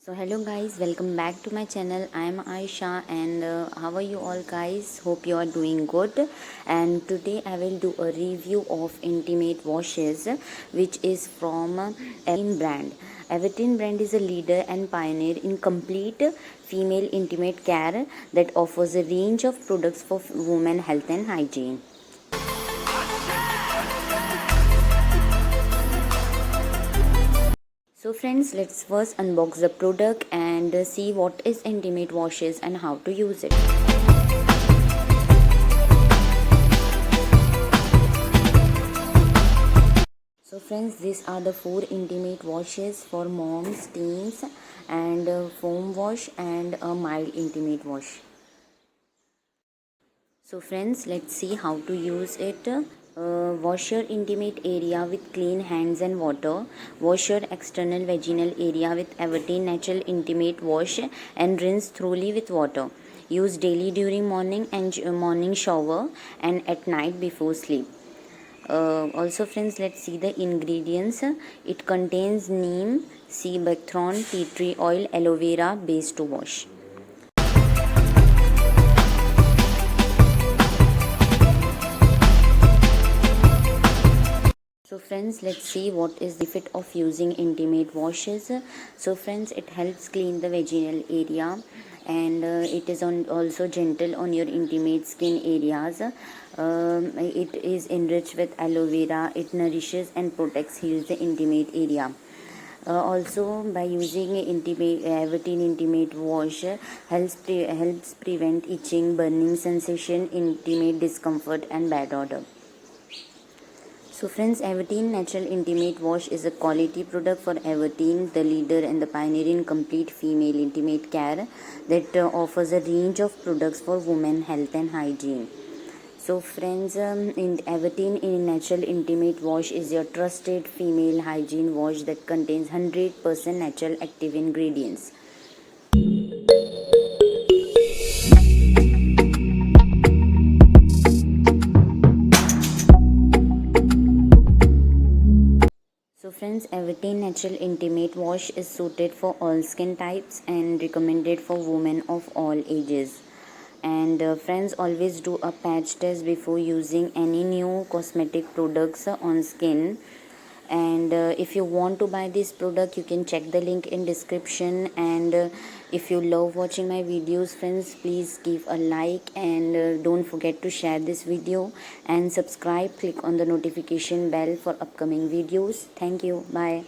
So hello guys, welcome back to my channel. I am Ayesha and how are you all guys? Hope you are doing good. And today I will do a review of Intimate Washes, which is from Everteen brand. Everteen brand is a leader and pioneer in complete female intimate care that offers a range of products for women health and hygiene. So friends, let's first unbox the product and see what is Intimate Washes and how to use it. So friends, these are the 4 Intimate Washes for moms, teens and foam wash and a mild Intimate Wash. So friends, let's see how to use it. Wash your intimate area with clean hands and water. Wash your external vaginal area with Everteen Natural Intimate Wash and rinse thoroughly with water. Use daily during morning and morning shower and at night before sleep. Also friends, let's see the ingredients. It contains neem, sea buckthorn, tea tree oil, aloe vera base to wash. So friends, let's see what is the benefit of using Intimate Washes. So friends, it helps clean the vaginal area and it is also gentle on your intimate skin areas. It is enriched with aloe vera. It nourishes and protects, heals the intimate area. Also, by using Everteen Intimate Wash, helps prevent itching, burning sensation, intimate discomfort, and bad odor. So friends, Everteen Natural Intimate Wash is a quality product for Everteen, the leader and the pioneer in complete female intimate care that offers a range of products for women health and hygiene. So friends, Everteen Natural Intimate Wash is your trusted female hygiene wash that contains 100% natural active ingredients. So friends, Everteen Natural Intimate Wash is suited for all skin types and recommended for women of all ages. And friends, always do a patch test before using any new cosmetic products on skin. And if you want to buy this product, you can check the link in description. And if you love watching my videos friends, please give a like and don't forget to share this video and subscribe. Click on the notification bell for upcoming videos. Thank you. Bye.